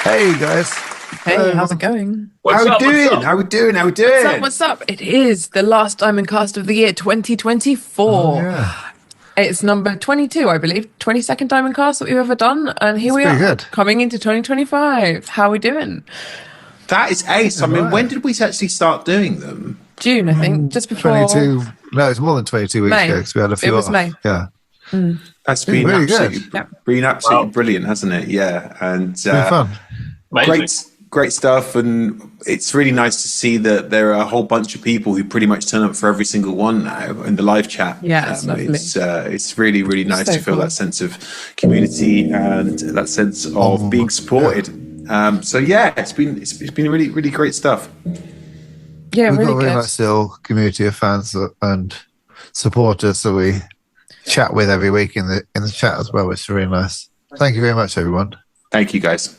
Hey guys. Hey, how's it going? How we doing? What's up? It is the last Diamond Cast of the year, 2024. Oh, yeah. It's number 22, I believe. 22nd Diamond Cast that we've ever done. And here we are, good. coming into 2025. How are we doing? That is ace. I mean, when did we actually start doing them? June, I think, just before 22. No, it's more than 22 weeks May. ago because we had a few It was off. May. Yeah. That's been Really absolutely brilliant, hasn't it? Yeah, and It's been fun. great stuff. And it's really nice to see that there are a whole bunch of people who pretty much turn up for every single one now in the live chat. Yeah, it's lovely. It's really, really nice So to feel cool. that sense of community and that sense of being supported. So yeah, it's been really, really great stuff. Yeah, We've really got a really good. nice little community of fans and supporters that we chat with every week in the chat as well, which is really nice. Thank you very much, everyone. Thank you, guys.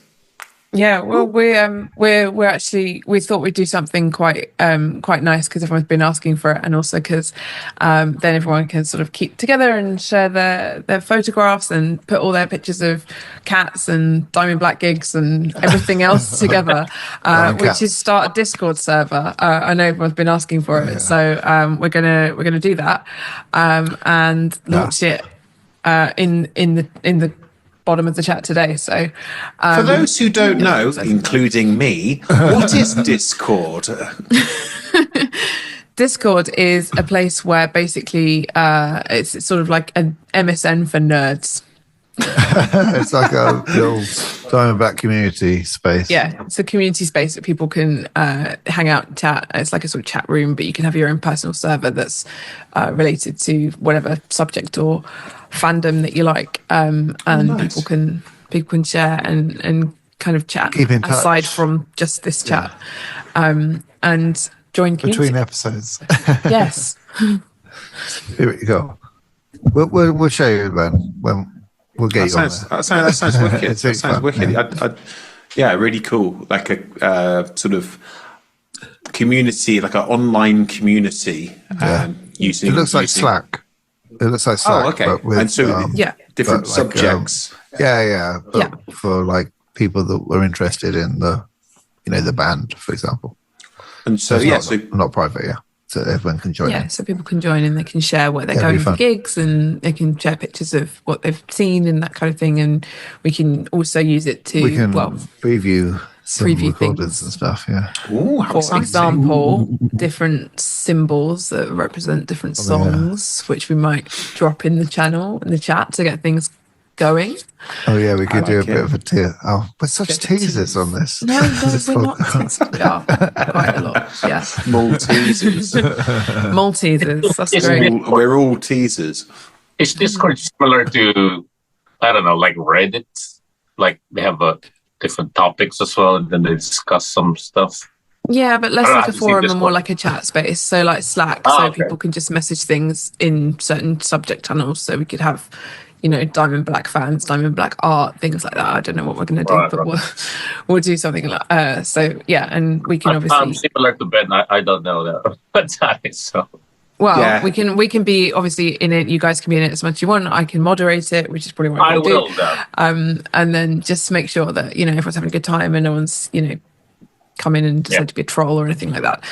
Yeah, well, we're actually, we thought we'd do something quite nice because everyone's been asking for it, and also because then everyone can sort of keep together and share their photographs and put all their pictures of cats and Diamond Black gigs and everything else together, which is start a Discord server. I know everyone's been asking for it, so we're gonna do that and launch it in the bottom of the chat today. So For those who don't know, including me, what is Discord? Discord is a place where basically it's sort of like an MSN for nerds. It's like a little Diamondback community space. Yeah, it's a community space that people can hang out and chat. It's like a sort of chat room, but you can have your own personal server that's related to whatever subject or fandom that you like, and nice. people can share and kind of chat Keep in touch. aside from just this chat, and join community. Between episodes. Yes. Here we go. We'll show you then when we'll get you on there. That sounds wicked. It's That really sounds fun, wicked. Yeah, really cool. Like a sort of community, like an online community. Using It looks like Slack. It looks like Slack. Oh, okay. But with, And so different but like, subjects. But for like people that were interested in the band, for example. And so it's not private, so everyone can join. Yeah, so people can join and they can share where they're Yeah, going it'd be for fun. gigs, and they can share pictures of what they've seen and that kind of thing. And we can also use it to, We can preview some preview recordings things. and stuff. Yeah, Ooh, how for exciting. example, different symbols that represent different songs, which we might drop in the channel, in the chat, to get things going. Oh yeah, we could do a like bit it. of a tear. Oh, we're such Bit of teasers on this. No, we're not. We are quite a lot. Yeah, Maltesers. Maltesers. That's great. We're all teasers. Is Discord similar to, I don't know, like Reddit? Like they have different topics as well, and then they discuss some stuff. Yeah, but less I don't know, like a I've seen forum and Discord. more like a chat space. So like Slack, so Okay. people can just message things in certain subject channels. So we could have, Diamond Black fans, Diamond Black art, things like that. I don't know what we're going to do, Right, but right. we'll do something like so yeah, and we can I'm obviously similar to Ben. I don't know that. But so Yeah. we can be obviously in it. You guys can be in it as much as you want. I can moderate it, which is probably what I I'm will do. though. And then just make sure that everyone's having a good time and no one's come in and decide to be a troll or anything like that.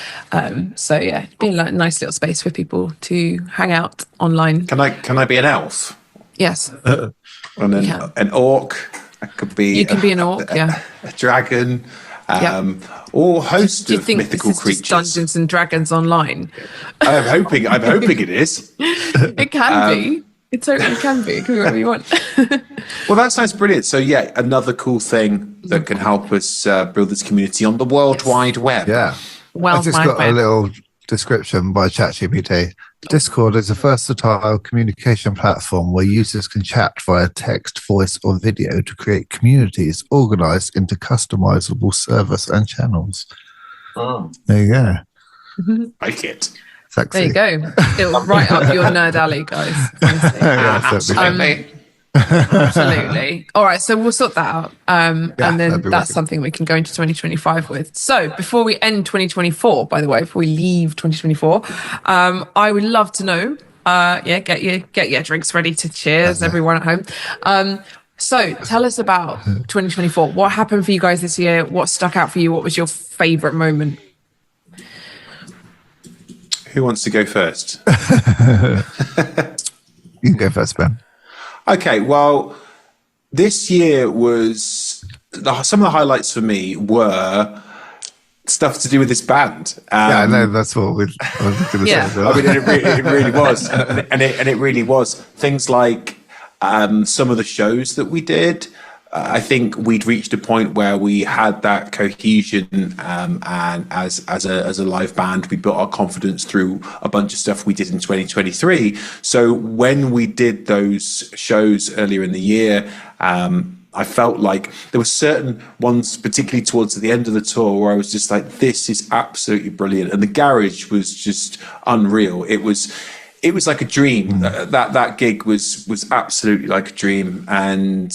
So yeah, it'd be a nice little space for people to hang out online. Can I be an elf? Yes, And then Yeah. an orc? I could be. you can be an orc. Yeah. A dragon. Yeah. Or host Do you of think mythical this is creatures. just Dungeons and Dragons online? I'm hoping it is. It can be. It totally can be. It can be whatever you want. Well, that sounds brilliant. So yeah, another cool thing that can help us build this community on the World Wide Web. yeah. Well, I just my got a friend. little description by ChatGPT. Discord is a versatile communication platform where users can chat via text, voice, or video to create communities organized into customizable servers and channels. There you go. Like it. Sexy. There you go. It'll right up your nerd alley, guys. Honestly. Yeah, that'd be Absolutely. Absolutely. All right, so we'll sort that out. And then that'd be that's wicked. something we can go into 2025 with. So before we end 2024, by the way, before we leave 2024, I would love to know, get your drinks ready to cheers, everyone at home. So tell us about 2024. What happened for you guys this year? What stuck out for you? What was your favorite moment? Who wants to go first? You can go first, Ben. Okay, well, this year was some of the highlights for me were stuff to do with this band. Yeah, I know that's what I was going to say. As well. I mean, it really was, and it really was things like some of the shows that we did. I think we'd reached a point where we had that cohesion, and as a live band, we built our confidence through a bunch of stuff we did in 2023. So when we did those shows earlier in the year, I felt like there were certain ones, particularly towards the end of the tour, where I was just like, "This is absolutely brilliant," and the garage was just unreal. It was like a dream. That gig was absolutely like a dream, and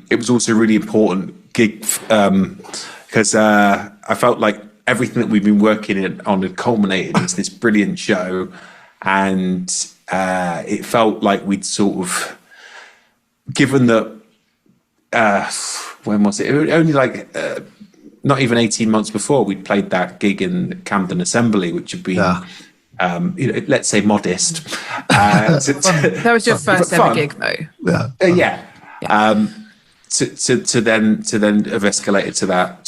it was also a really important gig because I felt like everything that we've been working on had culminated into this brilliant show, and it felt like we'd sort of given that. When was it? Only like not even 18 months before we'd played that gig in Camden Assembly, which had been. Let's say modest. That was your first ever gig, though. Yeah. To then have escalated to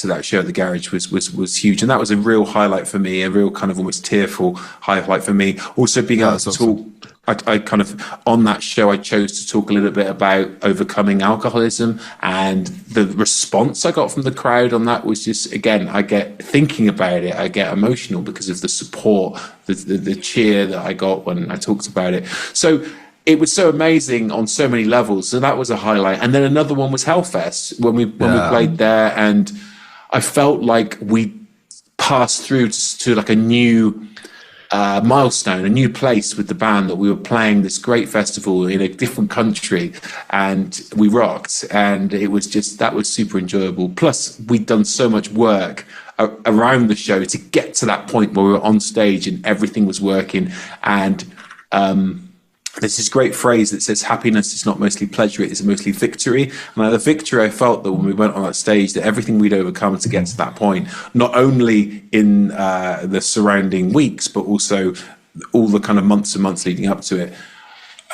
that show at the garage was huge, and that was a real highlight for me, a real kind of almost tearful highlight for me. Also being able to talk. I kind of on that show I chose to talk a little bit about overcoming alcoholism, and the response I got from the crowd on that was just, again, I get thinking about it, I get emotional because of the support, the cheer that I got when I talked about it. So it was so amazing on so many levels. So that was a highlight. And then another one was Hellfest when we played there, and I felt like we passed through to like a new milestone, a new place with the band, that we were playing this great festival in a different country, and we rocked, and it was just, that was super enjoyable. Plus we'd done so much work around the show to get to that point where we were on stage and everything was working. And there's this great phrase that says happiness is not mostly pleasure, it is mostly victory. And the victory I felt that when we went on that stage, that everything we'd overcome to get to that point, not only in the surrounding weeks, but also all the kind of months and months leading up to it,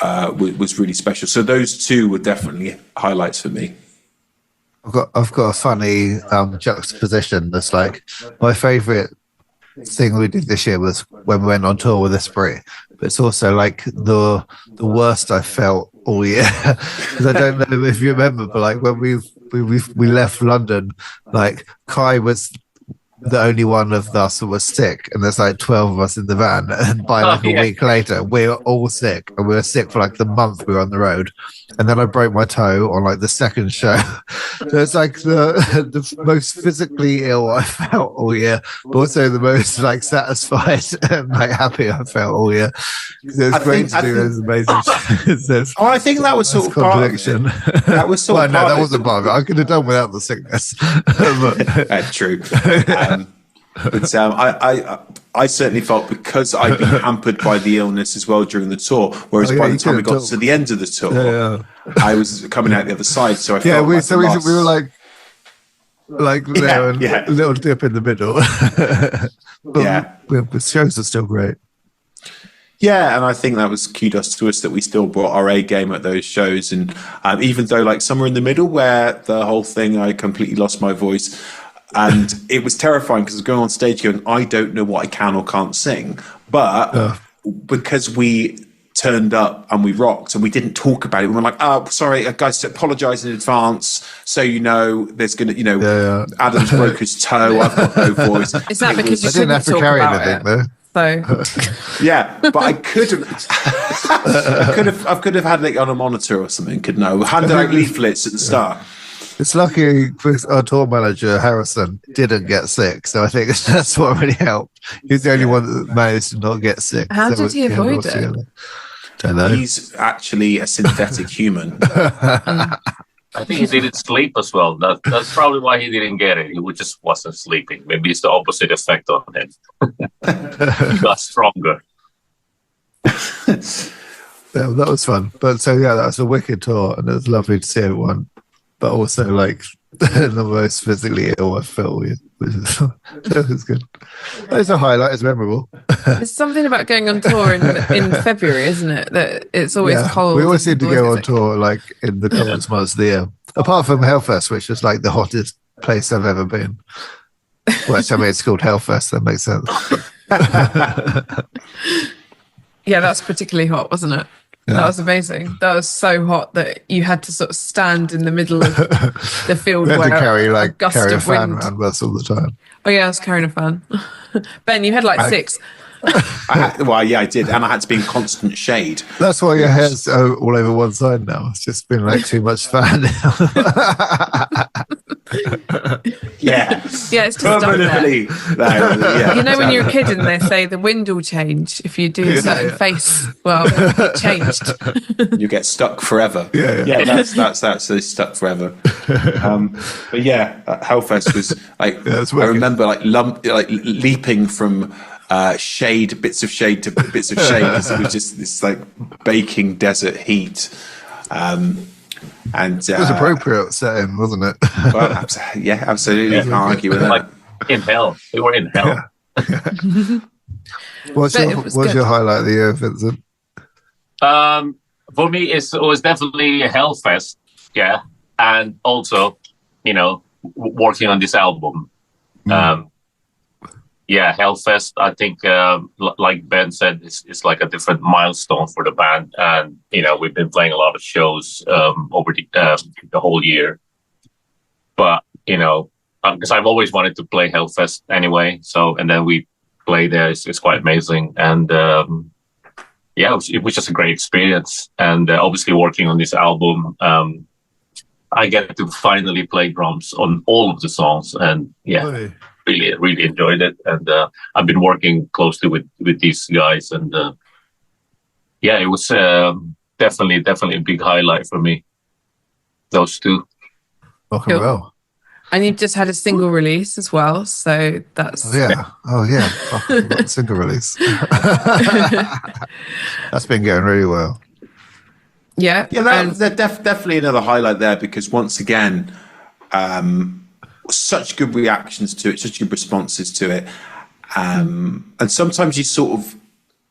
was really special. So those two were definitely highlights for me. I've got a funny juxtaposition. That's like my favourite thing we did this year was when we went on tour with Esprit, but it's also like the worst I felt all year, because I don't know if you remember, but like when we left London, like Kai was the only one of us who was sick, and there's like 12 of us in the van, and by like a week later we were all sick, and we were sick for like the month we were on the road. And then I broke my toe on like the second show. So it's like the most physically ill I felt all year, but also the most like satisfied and like happy I felt all year. It was great to do those amazing shows. I think that was sort of contradiction. That was sort of no, that wasn't part of it. I could have done without the sickness. True. But I certainly felt, because I'd been hampered by the illness as well during the tour, whereas by the time we got to the end of the tour, I was coming out the other side. So I felt we were like there, and a little dip in the middle. But the shows are still great. Yeah, and I think that was kudos to us that we still brought our A game at those shows. And even though like somewhere in the middle where the whole thing, I completely lost my voice. And it was terrifying because I was going on stage going, I don't know what I can or can't sing. But because we turned up and we rocked and we didn't talk about it, we were like, oh, sorry, guys, apologise in advance. So, there's going to, Adam's broke his toe. I've got no voice. Is that because you didn't have to carry anything, though? So. Yeah, but I couldn't. I could have had it on a monitor or something. Handed out leaflets at the start. It's lucky our tour manager, Harrison, didn't get sick. So I think that's what really helped. He was the only one that managed to not get sick. How did he avoid it? Don't know. He's actually a synthetic human. I think he didn't sleep as well. That's probably why he didn't get it. He just wasn't sleeping. Maybe it's the opposite effect on him. He got stronger. Yeah, that was fun. But so yeah, that was a wicked tour, and it was lovely to see everyone. But also, like, the most physically ill I felt with, which is that was good. It's a highlight. It's memorable. There's something about going on tour in February, isn't it? That it's always cold. We always seem to people go always on tour like in the coldest months of the year, apart from Hellfest, which is like the hottest place I've ever been. Well, I mean, it's called Hellfest. That makes sense. Yeah, that's particularly hot, wasn't it? Yeah. That was amazing. That was so hot that you had to sort of stand in the middle of the field We had where to carry a gust a of fan wind. around with us all the time. Oh yeah, I was carrying a fan. Ben, you had like 6. I did, and I had to be in constant shade. That's why your hair's all over one side now. It's just been like too much fan. Yeah, it's just done there. Yeah, You know when you're a kid and they say the wind will change if you do a certain face. Well, it changed. You get stuck forever. Yeah. That's stuck forever. But yeah, Hellfest was like I remember like leaping from bits of shade to bits of shade because it was just this like baking desert heat. And it was appropriate setting, wasn't it? Well, absolutely. Can't argue with that. Like in hell. We were in hell. Yeah. What's your highlight of the year, Vincent? For me, it was definitely Hellfest. Yeah. And also, working on this album. Hellfest, I think, like Ben said, it's like a different milestone for the band. And, we've been playing a lot of shows over the whole year. But, because I've always wanted to play Hellfest anyway. So, and then we play there. It's quite amazing. And, it was just a great experience. And obviously working on this album, I get to finally play drums on all of the songs. And, really enjoyed it, and I've been working closely with these guys, and it was definitely a big highlight for me. Those two. Welcome well. And you've just had a single release as well, so that's single release. That's been going really well. Yeah, that's definitely another highlight there, because once again, such good reactions to it, such good responses to it, and sometimes you sort of,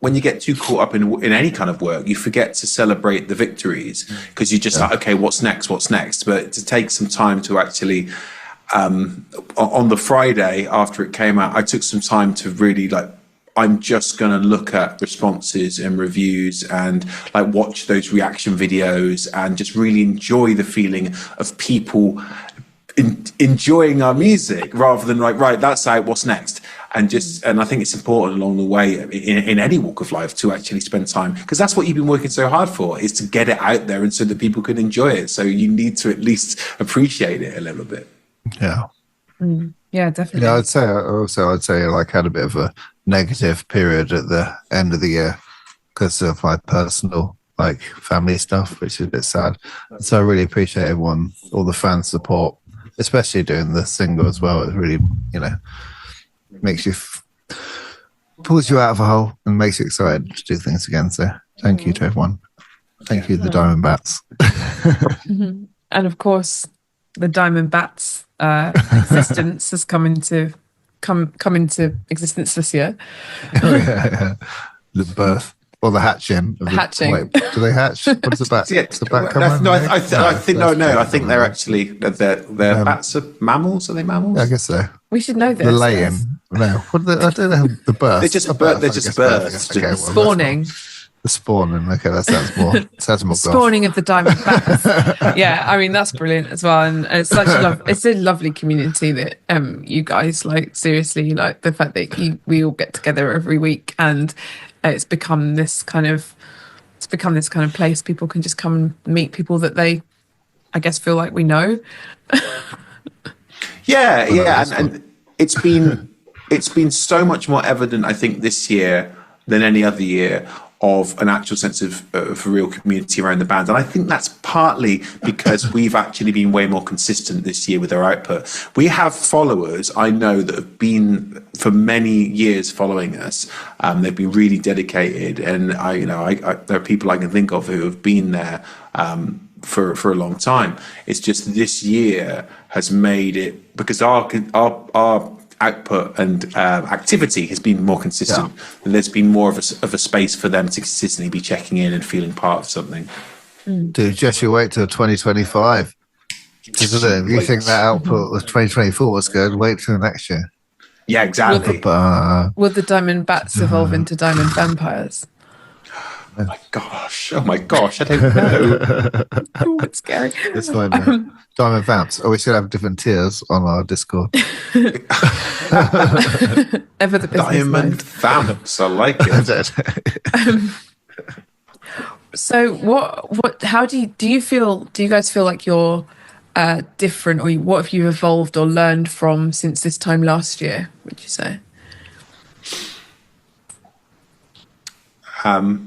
when you get too caught up in any kind of work, you forget to celebrate the victories because you're just like, okay, what's next? But to take some time to actually, on the Friday after it came out, I took some time to really I'm just going to look at responses and reviews and watch those reaction videos and just really enjoy the feeling of people enjoying our music rather than right, that's out, what's next? And I think it's important along the way in any walk of life to actually spend time, because that's what you've been working so hard for, is to get it out there and so that people can enjoy it. So you need to at least appreciate it a little bit. Yeah. Yeah, definitely. Yeah, I'd say had a bit of a negative period at the end of the year because of my personal family stuff, which is a bit sad. So I really appreciate everyone, all the fan support, especially doing the single as well. It really, makes you pulls you out of a hole and makes you excited to do things again. So thank you to everyone. Thank you, the Diamond Bats. And of course, the Diamond Bats existence has come into existence this year. The birth. Or the hatching. Hatching. Wait, do they hatch? What is the bat? Does the bat come out? I think they're actually they're bats are mammals. Are they mammals? Yeah, I guess so. We should know this. The laying. No, I don't know the birth. They're just births. Okay, spawning. The spawning. Okay, that sounds more. Spawning of the Diamond Bats. Yeah, I mean that's brilliant as well, and it's such it's a lovely community that you guys seriously the fact that we all get together every week, and it's become this kind of place people can just come and meet people that they, I guess, feel like we know. And it's been so much more evident, I think, this year than any other year, of an actual sense of a real community around the band. And I think that's partly because we've actually been way more consistent this year with our output. We have followers I know that have been for many years following us. They've been really dedicated, and there are people I can think of who have been there for a long time. It's just this year has made it, because our output and activity has been more consistent, and there's been more of a space for them to consistently be checking in and feeling part of something. Dude, just you wait till 2025. Isn't it? If you think that output was 2024 was good, wait till next year. Yeah, exactly. Will the diamond bats evolve into diamond vampires? Oh my gosh, I don't know. Oh, it's scary. It's fine. Diamond vamps. Oh, we should have different tiers on our Discord. Ever the business Diamond vamps, I like it. So how do you guys feel like you're different, or what have you evolved or learned from since this time last year, would you say? No,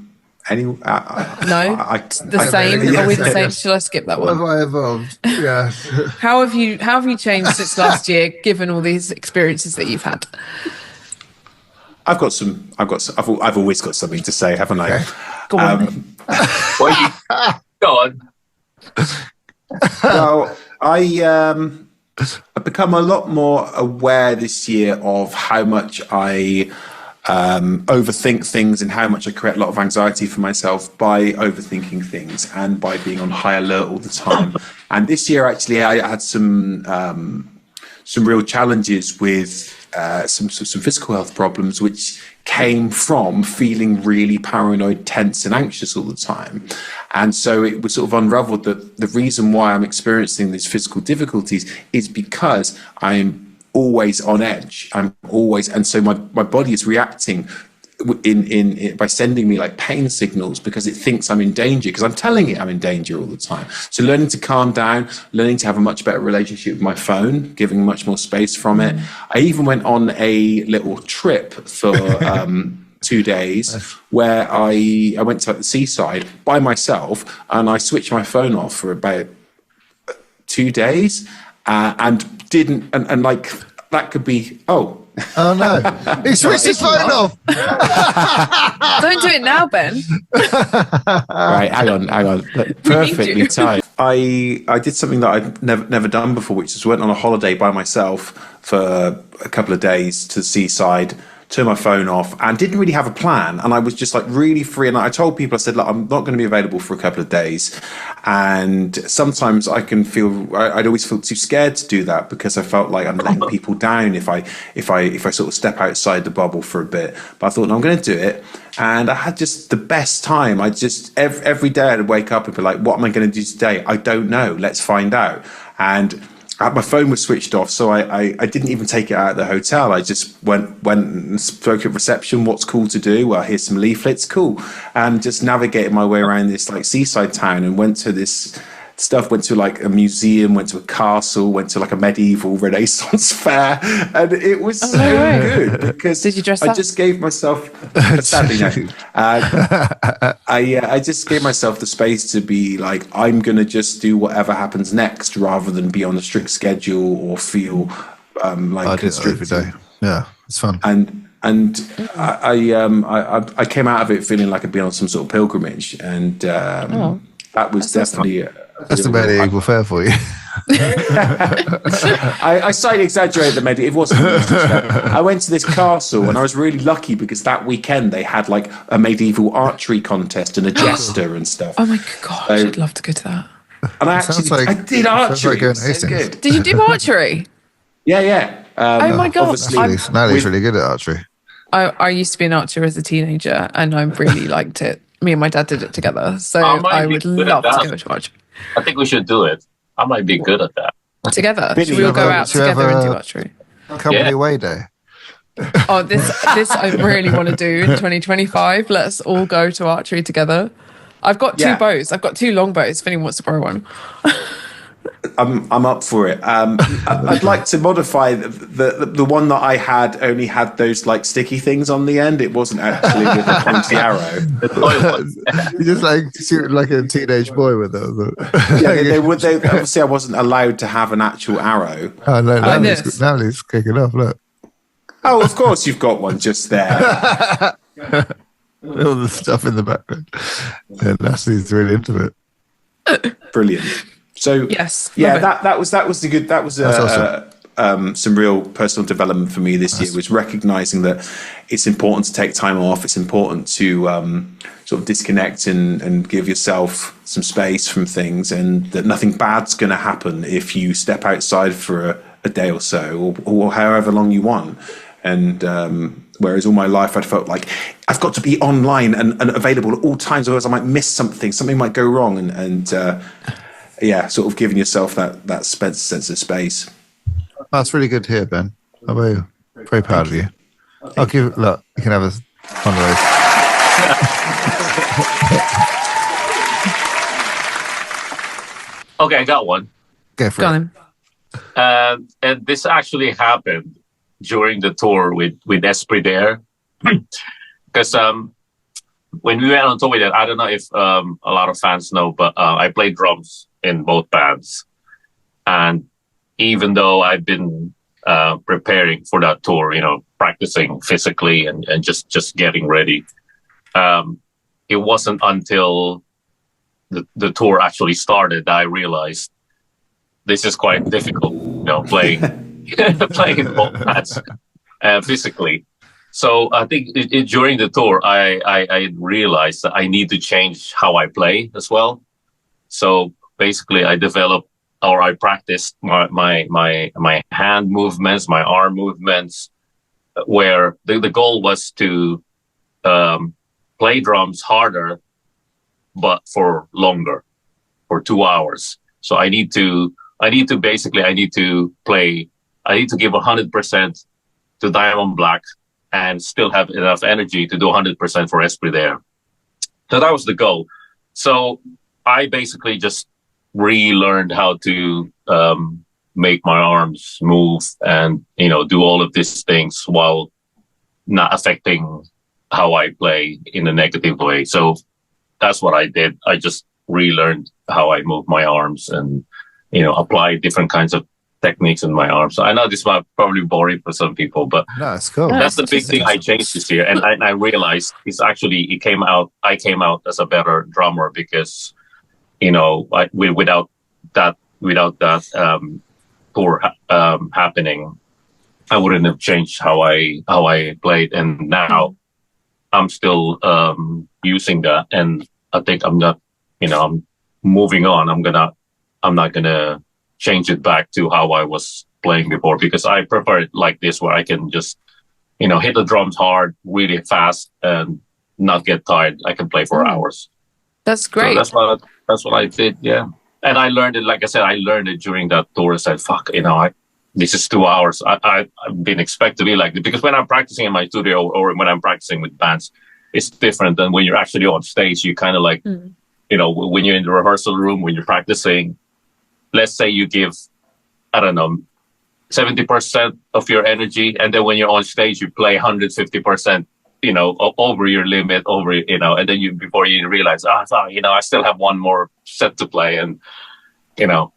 the same. Are we the same? Shall I skip that one? Have I evolved? Yeah. How have you changed since last year, given all these experiences that you've had? I've always got something to say, haven't I? Okay. Go on. Go on. Well, I've become a lot more aware this year of how much I overthink things and how much I create a lot of anxiety for myself by overthinking things and by being on high alert all the time. And this year, actually, I had some real challenges with some physical health problems, which came from feeling really paranoid, tense, and anxious all the time. And so it was sort of unraveled that the reason why I'm experiencing these physical difficulties is because I'm always on edge. And so my body is reacting in by sending me like pain signals because it thinks I'm in danger, because I'm telling it I'm in danger all the time. So learning to calm down, learning to have a much better relationship with my phone, giving much more space from it. I even went on a little trip for 2 days where I went to like the seaside by myself, and I switched my phone off for about 2 days and didn't, and like that could be, oh no, he switched his phone off. Don't do it now, Ben. Right, hang on. Perfectly timed. I did something that I'd never done before, which is went on a holiday by myself for a couple of days to the seaside, turned my phone off, and didn't really have a plan. And I was just like really free. And I told people, I said, look, I'm not going to be available for a couple of days. And sometimes I'd always feel too scared to do that because I felt like I'm letting people down if I sort of step outside the bubble for a bit. But I thought, no, I'm going to do it. And I had just the best time. I just, every day I'd wake up and be like, what am I going to do today? I don't know. Let's find out. And my phone was switched off, so I didn't even take it out of the hotel. I just went and spoke at reception. What's cool to do? Well, here's some leaflets. Cool. And just navigated my way around this like seaside town and went to this stuff, went to like a museum, went to a castle, went to like a medieval Renaissance fair. And it was so good because did you dress up? I just gave myself, sadly no. I just gave myself the space to be like, I'm going to just do whatever happens next rather than be on a strict schedule or feel like constricted. Every day. Yeah, it's fun. And I came out of it feeling like I'd been on some sort of pilgrimage, and that was definitely that's the medieval fair for you. I slightly exaggerate the medieval. It wasn't. I went to this castle, and I was really lucky because that weekend they had like a medieval archery contest and a jester and stuff. Oh my gosh, I'd love to go to that. And I did archery. Like so good. Did you do archery? Yeah. Oh my god! Natalie's really good at archery. I used to be an archer as a teenager, and I really liked it. Me and my dad did it together, so I would love to go to archery. I think we should do it. I might be good at that. Together? Should we all go out together and do archery? Company away day. Oh, this I really want to do in 2025. Let's all go to archery together. I've got two bows. I've got two long bows if anyone wants to borrow one. I'm up for it. I'd like to modify the one that I had only had those like sticky things on the end. It wasn't actually with a pointy arrow. You just like shoot like a teenage boy with them. Yeah, they would. Obviously, I wasn't allowed to have an actual arrow. Oh no! Now he's kicking off. Look. Oh, of course, you've got one just there. All the stuff in the background. Yeah, Naslie's really into it. Brilliant. So yes, that was the good. That was awesome. Some real personal development for me this year, was recognizing that it's important to take time off. It's important to sort of disconnect and give yourself some space from things, and that nothing bad's going to happen if you step outside for a day or so, or however long you want. And whereas all my life I'd felt like I've got to be online and available at all times, otherwise I might miss something might go wrong, and sort of giving yourself that sense of space. That's really good to hear, Ben. How about you? Very proud of you. I'll give look, you can have a one of those. Okay, I got one. Go for it. And this actually happened during the tour with Esprit d'Air. Because when we went on tour with it, I don't know if a lot of fans know, but I played drums in both bands. And even though I've been preparing for that tour, practicing physically and just getting ready, it wasn't until the tour actually started that I realized this is quite difficult, playing in both bands physically. So I think during the tour, I realized that I need to change how I play as well. So basically, I practiced my hand movements, my arm movements, where the goal was to play drums harder, but for longer, for 2 hours. So I need to give 100% to Diamond Black and still have enough energy to do 100% for Esprit d'Air. So that was the goal. So I basically just relearned how to make my arms move and, do all of these things while not affecting how I play in a negative way. So that's what I did. I just relearned how I move my arms and, apply different kinds of techniques in my arms. So I know this might probably boring for some people, but no, it's cool. That's the big thing I changed this year. And I realized I came out as a better drummer because, without that tour happening, I wouldn't have changed how I played. And now I'm still using that. And I think I'm not, I'm moving on. I'm not gonna change it back to how I was playing before, because I prefer it like this, where I can just, hit the drums hard, really fast, and not get tired. I can play for hours. That's great. So that's what I did. Yeah. And I learned it, like I said, during that tour. I said, fuck, this is 2 hours. I've been expected to be like this, because when I'm practicing in my studio or when I'm practicing with bands, it's different than when you're actually on stage. You kind of like, when you're in the rehearsal room, when you're practicing, let's say you give, I don't know, 70% of your energy. And then when you're on stage, you play 150%, over your limit, and then before you realize, I still have one more set to play. And,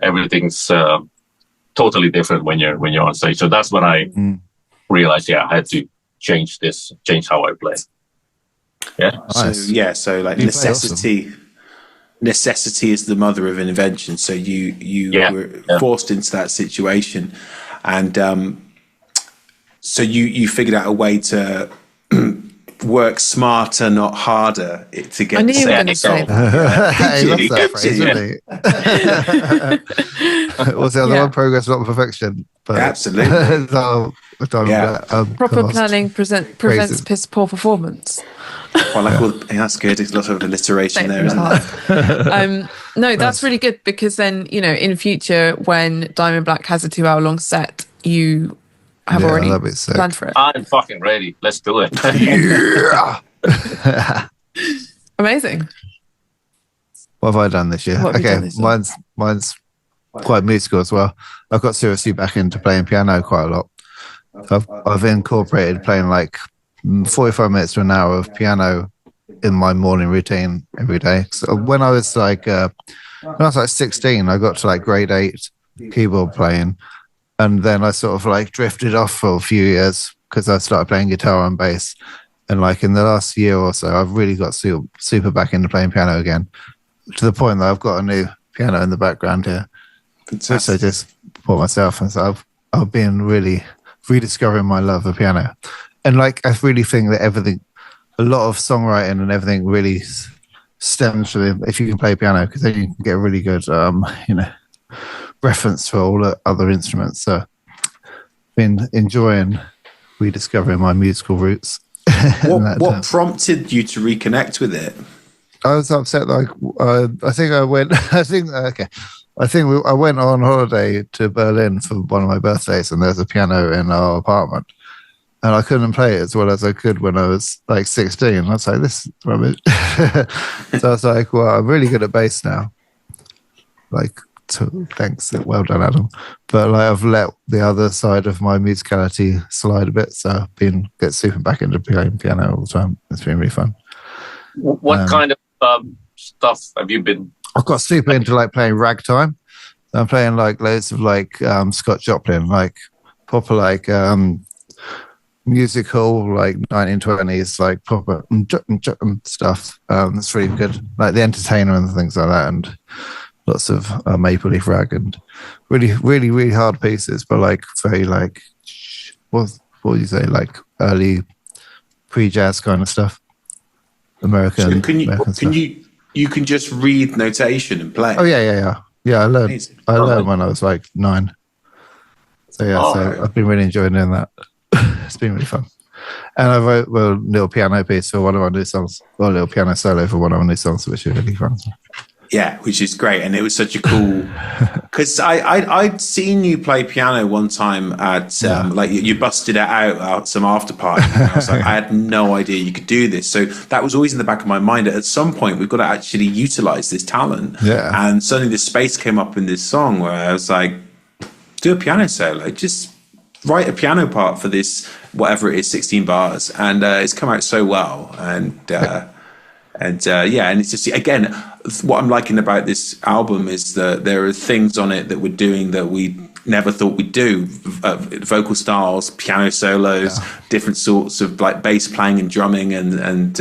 everything's totally different when you're on stage. So that's when I realized, I had to change how I play. Yeah. Nice. So like necessity is the mother of invention. So you were forced into that situation, and so you figured out a way to work smarter, not harder, to get. I knew you were going to say that. He loves that phrase, doesn't he? What's the other one? Progress, not perfection. But absolutely. Proper planning prevents piss poor performance. Well, that's good. There's a lot of alliteration there, isn't there? No, that's really good, because then, in future, when Diamond Black has a 2 hour long set, you have already planned for it. I'm fucking ready. Let's do it. Amazing. What have I done this year? Mine's quite musical as well. I've got seriously back into playing piano quite a lot. I've incorporated playing like 45 minutes to an hour of piano in my morning routine every day. So when I was like 16, I got to like grade 8 keyboard playing, and then I sort of like drifted off for a few years because I started playing guitar and bass. And like in the last year or so, I've really got super back into playing piano again, to the point that I've got a new piano in the background here, which I just bought myself. And so I've been really rediscovering my love of piano. And like, I really think that a lot of songwriting and everything really stems from if you can play piano, because then you can get a really good, reference for all the other instruments. So been enjoying rediscovering my musical roots. What prompted you to reconnect with it? I was upset. Like I went on holiday to Berlin for one of my birthdays, and there's a piano in our apartment, and I couldn't play it as well as I could when I was like 16. I was like, this is rubbish. So I was like, well, I'm really good at bass now. Like, thanks, well done, Adam. But like, I've let the other side of my musicality slide a bit, so I've get super back into playing piano all the time. It's been really fun. What kind of stuff have you been? I've got super into like playing ragtime. I'm playing like loads of like Scott Joplin, like proper like musical, like 1920s, like proper stuff. It's really good, like The Entertainer and things like that, and lots of Maple Leaf Rag, and really, really, really hard pieces, but like very like what would you say, like early pre-jazz kind of stuff. American. So you can just read notation and play? Oh yeah. I learned when I was like 9. So yeah, I've been really enjoying doing that. It's been really fun. And I wrote a little piano piece for one of our new songs, or a little piano solo for one of our new songs, which is really fun. Yeah, which is great. And it was such a cool, because I'd seen you play piano one time at, like you busted it out at some after party. And I was like, I had no idea you could do this. So that was always in the back of my mind. At some point, we've got to actually utilize this talent. Yeah. And suddenly this space came up in this song where I was like, do a piano solo, just write a piano part for this, whatever it is, 16 bars. And it's come out so well. And it's just, again, what I'm liking about this album is that there are things on it that we're doing that we never thought we'd do. Vocal styles, piano solos, different sorts of like bass playing and drumming and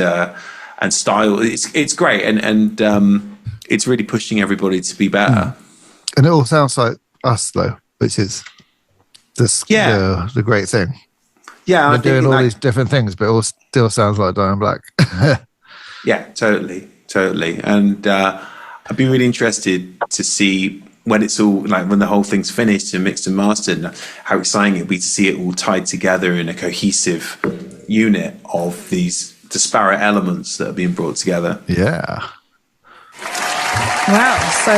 style. It's great, and it's really pushing everybody to be better. And it all sounds like us though, which is the great thing. Yeah, we're doing all these different things, but it all still sounds like Dying Black. Yeah, totally. And I'd be really interested to see when it's all, like when the whole thing's finished and mixed and mastered, how exciting it'd be to see it all tied together in a cohesive unit of these disparate elements that are being brought together. Yeah. Wow, so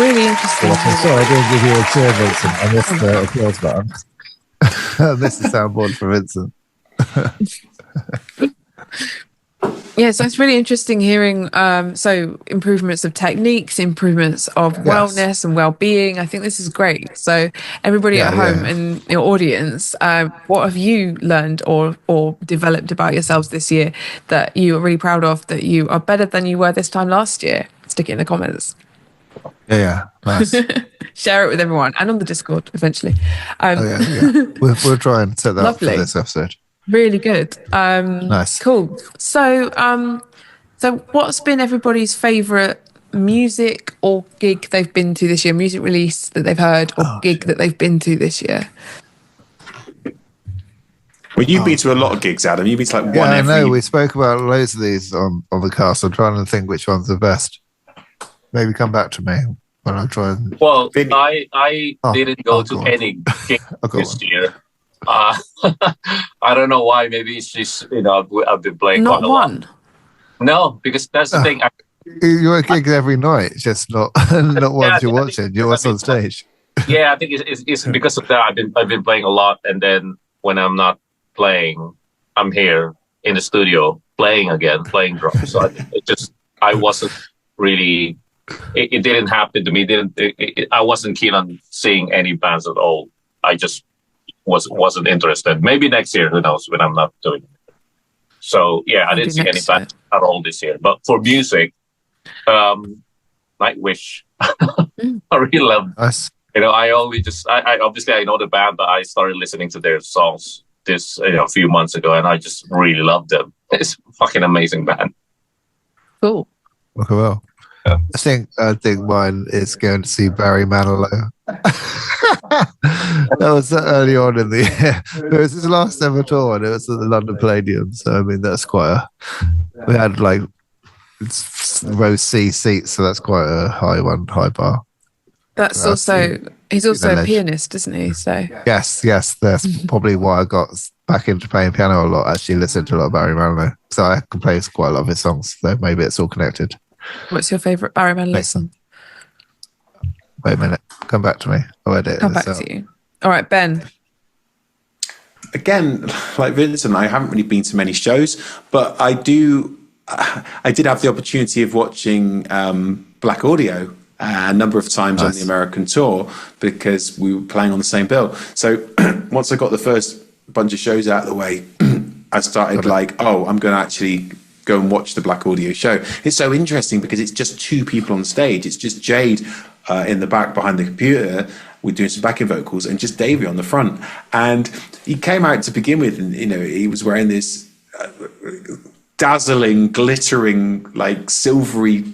really interesting. Well, sorry, I didn't give you a cheer, Vincent. I missed the applause button. This is soundboard for Vincent. Yeah, so it's really interesting hearing so improvements of techniques, improvements of wellness and well-being. I think this is great. So everybody at home and your audience, what have you learned or developed about yourselves this year that you are really proud of, that you are better than you were this time last year? Stick it in the comments. Yeah, nice. Share it with everyone and on the Discord eventually. We'll try and set that up for this episode. Really good. Nice. Cool. So what's been everybody's favourite music or gig they've been to this year? Music release that they've heard or gig that they've been to this year? Well, you've been to a lot of gigs, Adam. You've been to like one every... I know. We spoke about loads of these on the cast. I'm trying to think which one's the best. Maybe come back to me when I try and... Well, I didn't go to any gig this year. I don't know why. Maybe it's just, I've been playing not quite a one lot. No, because that's the thing. You're at gigs every night, just not ones you're watching. You're on stage. Yeah, I think it's because of that. I've been playing a lot, and then when I'm not playing, I'm here in the studio playing drums. So I wasn't really it didn't happen to me. I wasn't keen on seeing any bands at all. I just wasn't interested. Maybe next year, who knows, when I'm not doing it. So yeah, I didn't see any bands at all this year. But for music, Nightwish, I really love. Nice. I obviously I know the band, but I started listening to their songs a few months ago, and I just really loved them. It's a fucking amazing band. Cool. Okay, well. Yeah. I think mine is going to see Barry Manilow. That was early on in the year. It was his last ever tour, and it was at the London Palladium. So I mean, that's quite we had like row C seats, so that's quite a high bar. That's also he's also a pianist, isn't he? So yes, that's probably why I got back into playing piano a lot. Actually, listened to a lot of Barry Manilow, so I can play quite a lot of his songs. So maybe it's all connected. What's your favourite Barry Manilow song? Wait a minute. Come back to me. I'll edit Come back to you. All right, Ben. Again, like Vincent, I haven't really been to many shows, but I did have the opportunity of watching Black Audio a number of times on the American tour because we were playing on the same bill. So once I got the first bunch of shows out of the way, I started I'm going to actually go and watch the Black Audio show. It's so interesting because it's just two people on stage. It's just Jade in the back behind the computer. We're doing some backing vocals, and just Davey on the front. And he came out to begin with, and he was wearing this dazzling, glittering, like silvery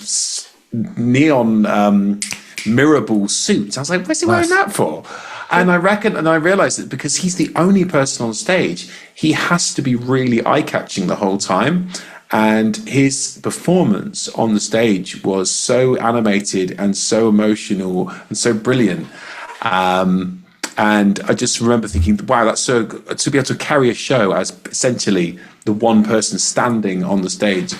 neon mirror ball suit. I was like, what's he wearing that for? And I realized that because he's the only person on stage, he has to be really eye-catching the whole time. And his performance on the stage was so animated and so emotional and so brilliant. And I just remember thinking, wow, that's so good. To be able to carry a show as essentially the one person standing on the stage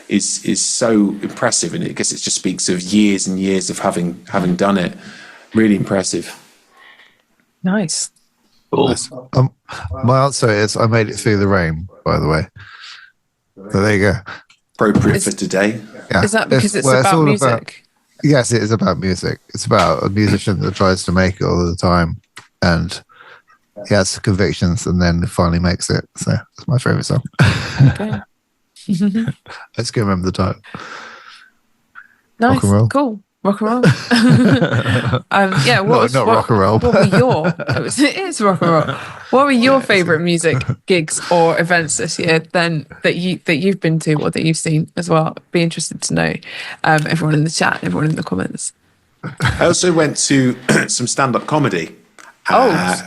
is so impressive. And I guess it just speaks of years and years of having done it. Really impressive. Nice. Cool. My answer is I made it through the rain, by the way. So there you go. Appropriate for today. Yeah. Is that because it's about music? Yes, it is about music. It's about a musician that tries to make it all the time, and he has convictions, and then finally makes it. So it's my favorite song. Okay. Let's go remember the title. Nice. Rock and roll. Cool. Rock and roll. Not rock and roll. What were it is rock and roll. What were your favourite music gigs or events this year then that you've been to or that you've seen as well? Be interested to know. Everyone in the chat, everyone in the comments. I also went to some stand-up comedy.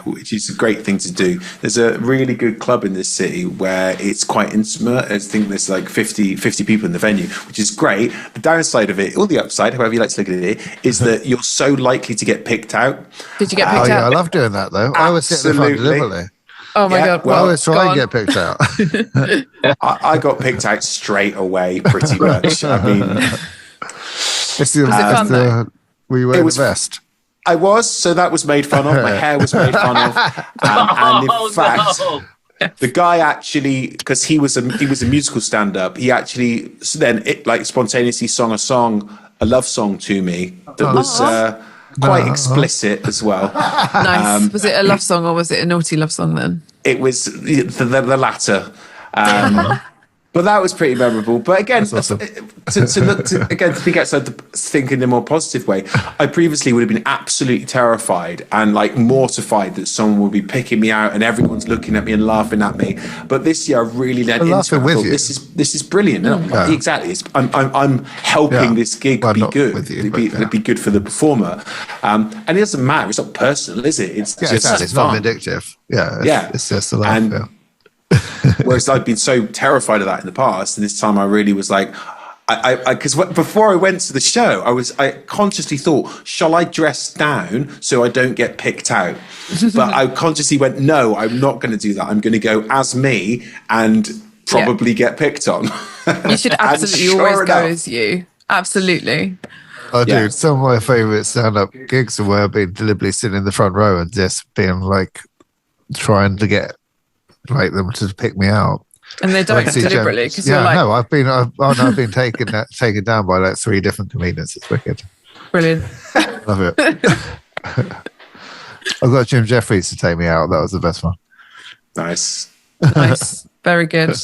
Which is a great thing to do. There's a really good club in this city where it's quite intimate. I think there's like 50 people in the venue, which is great. The downside of it, or the upside, however you like to look at it, is that you're so likely to get picked out. Did you get picked out? Yeah, I love doing that though. I was sitting in front deliberately. Oh my God. Well, I always try and get picked out. I got picked out straight away, pretty much. I mean, were you wearing a vest? I was, so that was made fun of. My hair was made fun of, and in fact, the guy actually, because he was a musical stand-up, he actually then spontaneously sung a love song to me that was quite explicit as well. Nice. Was it a love song or was it a naughty love song then? It was the latter. But that was pretty memorable. But again, awesome. to think outside think in a more positive way. I previously would have been absolutely terrified and mortified that someone would be picking me out and everyone's looking at me and laughing at me. But this year, I really led into it. With you. This is brilliant. Exactly. I'm helping this gig be good. It'd be good for the performer. And it doesn't matter. It's not personal, is it? It's it's not vindictive. It's just a laugh. Whereas I've been so terrified of that in the past, and this time I really was like, because before I went to the show, I consciously thought, shall I dress down so I don't get picked out? But I consciously went, no, I'm not going to do that. I'm going to go as me and probably get picked on. You should absolutely always go as you. Absolutely. I do. Some of my favourite stand-up gigs are where I've been deliberately sitting in the front row and just being trying to get them to pick me out, and they don't deliberately because you're like, I've been taken down by 3 different comedians. It's wicked. Brilliant. Love it. I've got Jim Jeffries to take me out. That was the best one. Nice. Nice. Very good.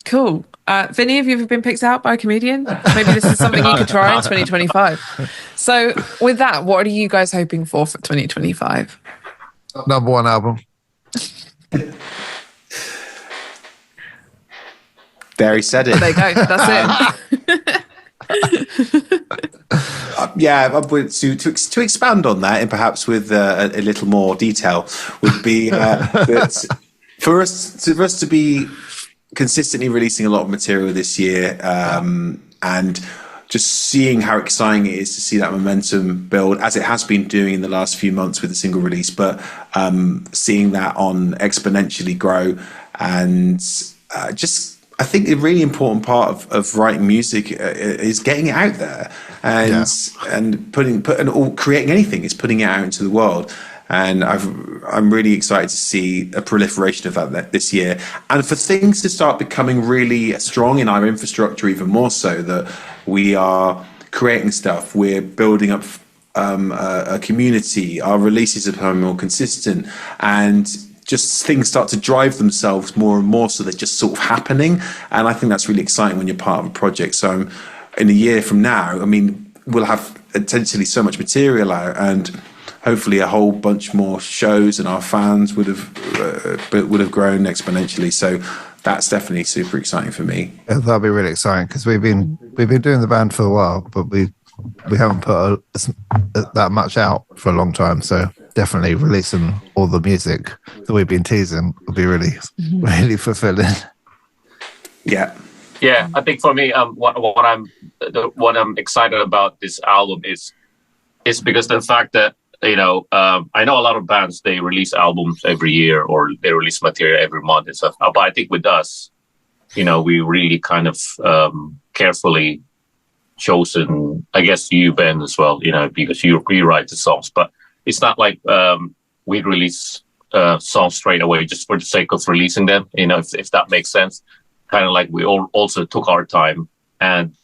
Cool. Vinny, have you ever been picked out by a comedian? Maybe this is something you could try in 2025. So with that, what are you guys hoping for 2025? Number one album. There, he said it. There you go. That's it. To expand on that, and perhaps with a little more detail, would be that for us to be consistently releasing a lot of material this year, and just seeing how exciting it is to see that momentum build, as it has been doing in the last few months with the single release, but seeing that on exponentially grow, and I think a really important part of writing music is getting it out there, and creating anything is putting it out into the world. And I'm really excited to see a proliferation of that this year, and for things to start becoming really strong in our infrastructure, even more so, that we are creating stuff, we're building up a community, our releases are becoming more consistent, and just things start to drive themselves more and more, so they're just sort of happening. And I think that's really exciting when you're part of a project. So in a year from now, I mean, we'll have potentially so much material out, and hopefully a whole bunch more shows, and our fans would have grown exponentially. So that's definitely super exciting for me. Yeah, that'll be really exciting, because we've been doing the band for a while, but we haven't put that much out for a long time. So definitely releasing all the music that we've been teasing will be really, really fulfilling. Yeah. I think for me, what I'm excited about this album is because the fact that, I know a lot of bands, they release albums every year, or they release material every month and stuff. But I think with us, we really kind of carefully chosen, I guess you, Ben, as well, because you rewrite the songs. But it's not like we release songs straight away just for the sake of releasing them, if that makes sense. Kind of like we also took our time. And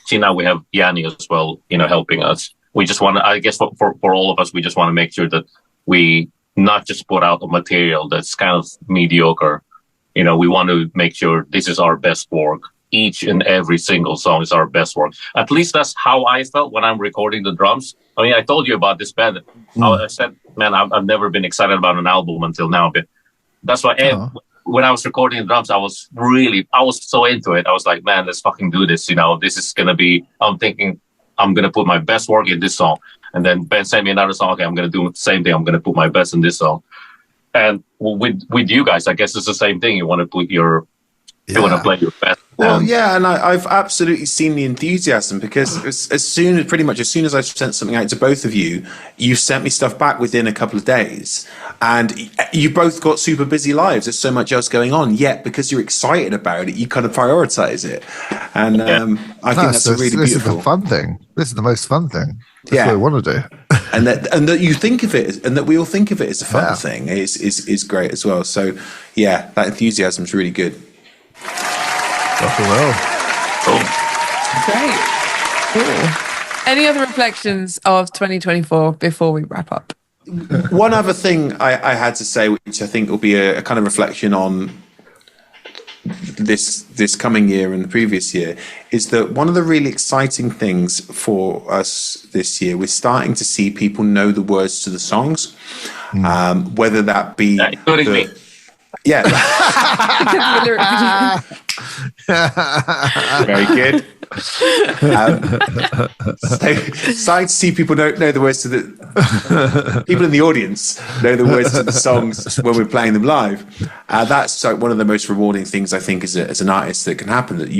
see, now we have Yanni as well, helping us. We just want to, I guess for all of us, we just want to make sure that we not just put out a material that's kind of mediocre. We want to make sure this is our best work. Each and every single song is our best work. At least that's how I felt when I'm recording the drums. I mean, I told you about this band. I said, man, I've never been excited about an album until now. But that's why when I was recording the drums, I was so into it. I was like, man, let's fucking do this. This is going to be, I'm thinking, I'm going to put my best work in this song. And then Ben sent me another song. Okay, I'm going to do the same thing. I'm going to put my best in this song. And with you guys, I guess it's the same thing. You want to put you want to play your best. Well, and I've absolutely seen the enthusiasm, because as soon as I sent something out to both of you, you sent me stuff back within a couple of days, and you both got super busy lives. There's so much else going on, yet because you're excited about it, you kind of prioritize it, and I think that's really beautiful. This is the fun thing. This is the most fun thing. That's what we want to do, and that you think of it, and that we all think of it as a fun thing is great as well. So that enthusiasm is really good. Well. Cool. Great. Cool. Any other reflections of 2024 before we wrap up? One other thing I had to say, which I think will be a kind of reflection on this coming year and the previous year, is that one of the really exciting things for us this year, we're starting to see people know the words to the songs, whether that be very good. Starting to see people know the words to the people in the audience know the words to the songs when we're playing them live. That's one of the most rewarding things, I think, as an artist that can happen. That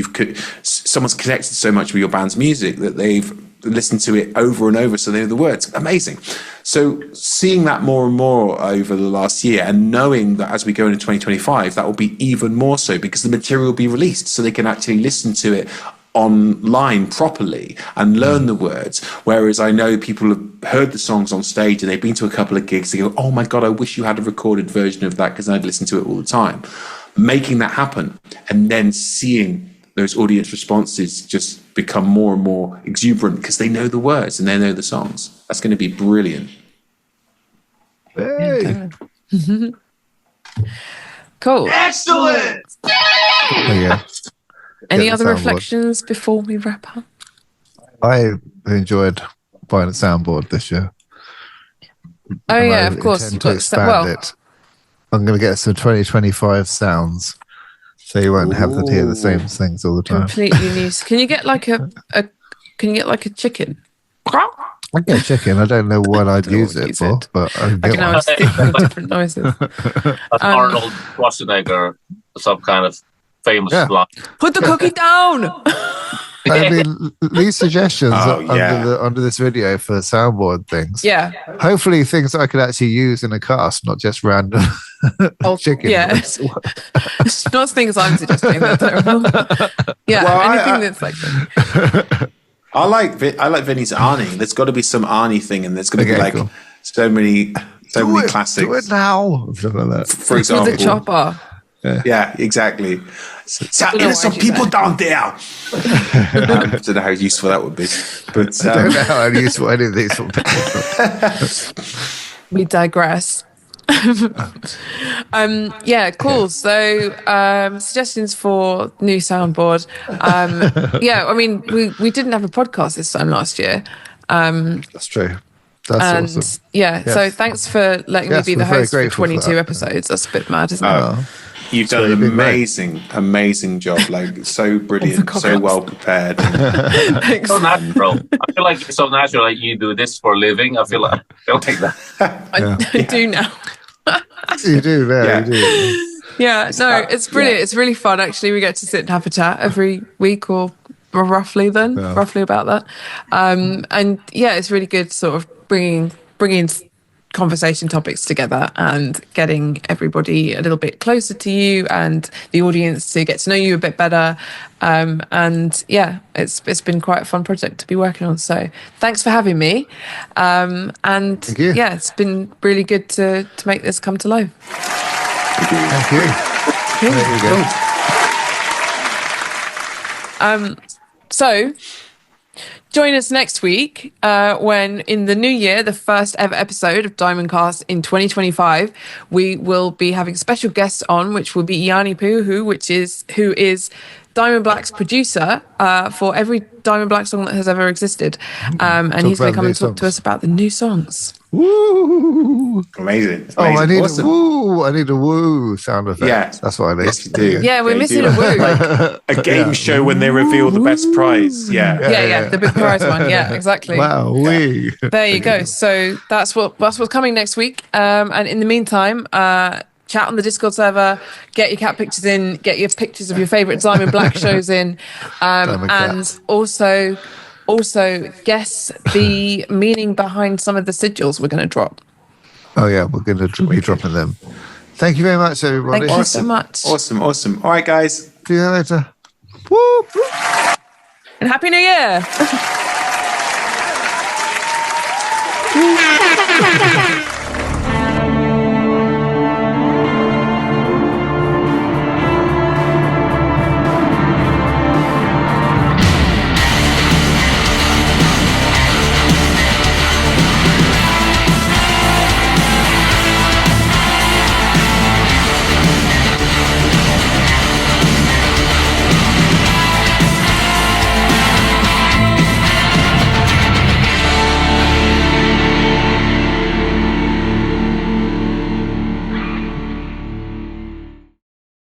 someone's connected so much with your band's music that they've listened to it over and over, so they know the words. Amazing. So seeing that more and more over the last year, and knowing that as we go into 2025, that will be even more so, because the material will be released, so they can actually listen to it online properly and learn the words. Whereas I know people have heard the songs on stage and they've been to a couple of gigs, they go, oh my God, I wish you had a recorded version of that, because I'd listen to it all the time. Making that happen, and then seeing those audience responses just become more and more exuberant because they know the words and they know the songs. That's going to be brilliant. Hey. Cool. Excellent. Yeah. Any the other soundboard. reflections before we wrap up? I enjoyed buying a soundboard this year. Oh And yeah, I of course. intend You've to got expand it. I'm going to get some 2025 sounds, so you won't have to hear the same things all the time. completely new. Can you get like a chicken? I get chicken. I don't know what I'd don't know use what it use for, it. but I I get can one. always think of different noises. Arnold Schwarzenegger, some kind of famous line. Put the cookie down. I mean, these suggestions yeah. under this video for soundboard things. Yeah. Hopefully, things I could actually use in a cast, not just random chicken. Yeah. It's not things I'm suggesting. They're terrible. Yeah. Well, anything that's like that. I like Vinny's Arnie. There's got to be some Arnie thing, and there's going to be like cool. so many classics. Do it now. Something like that. For example, With the chopper. Yeah, exactly. So, know there's some why she's people there. down there. I don't know how useful that would be, but I don't know how useful any of these will be. We digress. Yeah, cool. So suggestions for new soundboard. Yeah, I mean we didn't have a podcast this time last year. That's true. That's awesome. Yeah, Yes. so thanks for letting Yes, me be the we're very host for grateful for 22 that. episodes. That's a bit mad, isn't it? you've done an you've been great. amazing job. Like so brilliant, so well prepared. Thanks. So natural. I feel like it's so natural that you do this for a living. I feel like that. I do now. You do, Yeah. you do. Yeah, no, it's brilliant. yeah. It's really fun. Actually, we get to sit and have a chat every week or roughly about that. And yeah, it's really good sort of bringing conversation topics together and getting everybody a little bit closer to you and the audience to get to know you a bit better. And yeah, it's been quite a fun project to be working on. So thanks for having me. And Thank you. yeah, it's been really good to make this come to life. Thank you. There you go. So join us next week when in the new year, the first ever episode of Diamond Cast in 2025, we will be having special guests on, which will be Yanni Poo, who is Diamond Black's producer for every Diamond Black song that has ever existed. And he's going to come and talk to us about the new songs. Woo! Amazing. Oh, I need Awesome. a woo! I need a woo sound effect. Yeah. That's what I need. Yes, you do. Yeah, we're you missing do. a woo. Like a game show when they reveal the best prize. Yeah. Yeah, the big prize one. Yeah, exactly. Wow, wee! There you go. So that's what's coming next week. And in the meantime, chat on the Discord server, get your cat pictures in, get your pictures of your favourite Diamond Black shows in, and also guess the meaning behind some of the sigils we're going to drop. Oh yeah, we're going to be dropping them. Thank you very much, everybody. Thank you so much. Awesome. All right, guys. See you later. Woo! And Happy New Year!